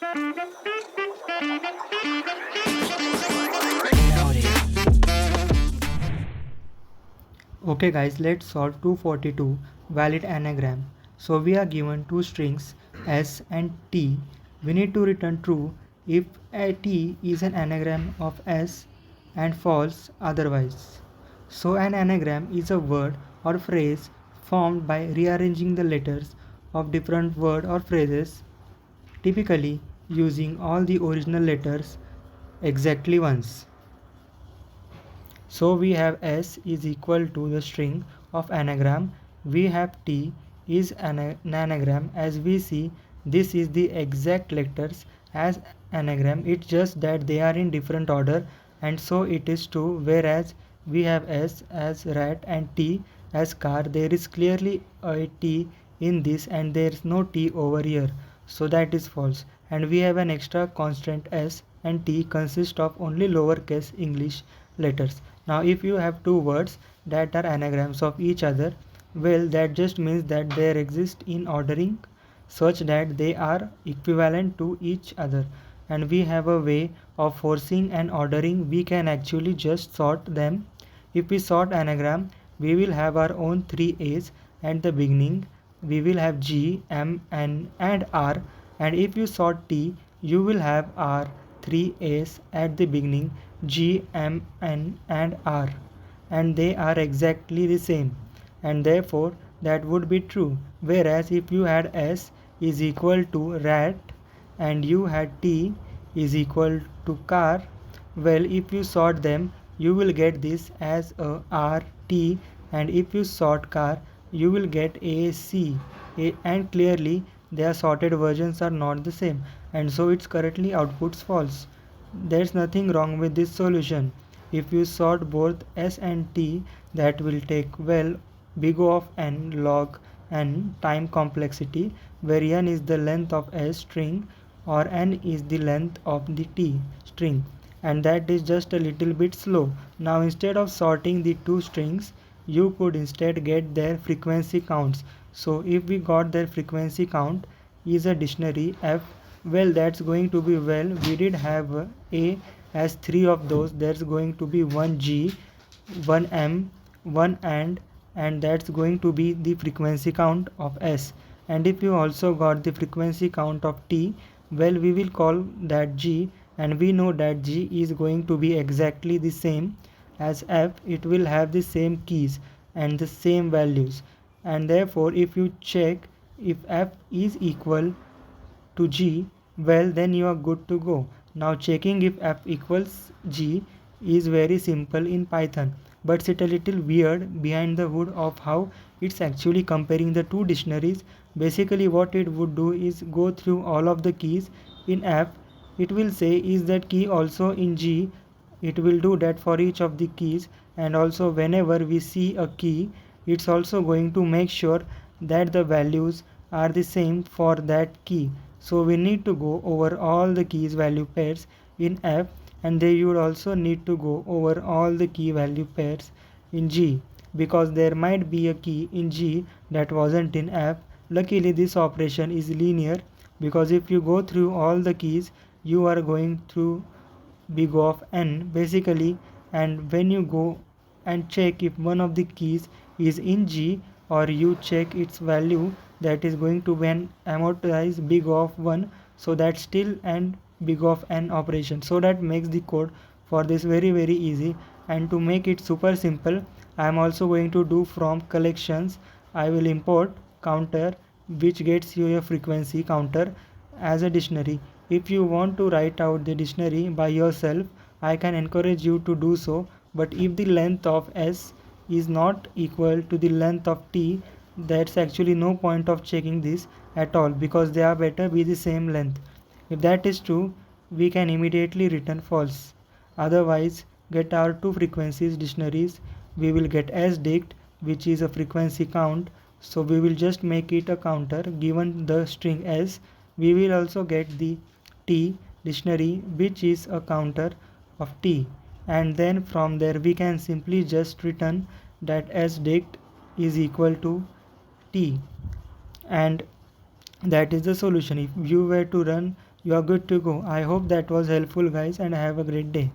Okay guys, let's solve 242 valid anagram. So we are given two strings s and t. We need to return true if a t is an anagram of s and false otherwise. So an anagram is a word or phrase formed by rearranging the letters of different word or phrases, typically using all the original letters exactly once. So we have S is equal to the string of anagram. We have T is an anagram. As we see, this is the exact letters as anagram. It's just that they are in different order, and so it is true. Whereas we have S as rat and T as car. There is clearly a T in this and there is no T over here. So that is false. And we have an extra constant S and T consist of only lowercase English letters. Now if you have two words that are anagrams of each other, well, that just means that they exist in ordering such that they are equivalent to each other, and we have a way of forcing and ordering. We can actually just sort them. If we sort anagram, we will have our own three A's at the beginning. We will have G, M, N and R, and if you sort T, you will have R, three A's at the beginning, G, M, N and R, and they are exactly the same, and therefore that would be true. Whereas if you had S is equal to rat and you had T is equal to car, well, if you sort them, you will get this as a R, T, and if you sort car, you will get A, C, and clearly their sorted versions are not the same, and so it's correctly outputs false. There's nothing wrong with this solution. If you sort both S and T, that will take, well, big O of n log n time complexity, where n is the length of S string or n is the length of the T string, and that is just a little bit slow. Now instead of sorting the two strings, you could instead get their frequency counts. So if we got their frequency count is a dictionary F, well, that's going to be, well, we did have A as three of those. There's going to be one G, one M, one and that's going to be the frequency count of S. And if you also got the frequency count of T, well, we will call that G, and we know that G is going to be exactly the same as F. It will have the same keys and the same values, and therefore if you check if F is equal to G, well, then you are good to go. Now checking if F equals G is very simple in Python, but it's a little weird behind the hood of how it's actually comparing the two dictionaries. Basically what it would do is go through all of the keys in F. It will say is that key also in G. It will do that for each of the keys, and also whenever we see a key, it's also going to make sure that the values are the same for that key. So we need to go over all the keys value pairs in F, and they would also need to go over all the key value pairs in G, because there might be a key in G that wasn't in F. Luckily this operation is linear, because if you go through all the keys, you are going through big O of n basically, and when you go and check if one of the keys is in G, or you check its value, that is going to be an amortized big O of 1, so that's still an big O of n operation. So that makes the code for this very easy. And to make it super simple, I am also going to do from collections. I will import counter, which gets you a frequency counter as a dictionary. If you want to write out the dictionary by yourself, I can encourage you to do so, but if the length of S is not equal to the length of T, that's actually no point of checking this at all, because they are better be the same length. If that is true, we can immediately return false. Otherwise, get our two frequencies dictionaries. We will get sdict, which is a frequency count, so we will just make it a counter given the string s. We will also get the T dictionary, which is a counter of T, and then from there we can simply just return that sdict is equal to T, and that is the solution. If you were to run you are good to go. I hope that was helpful, guys, and have a great day.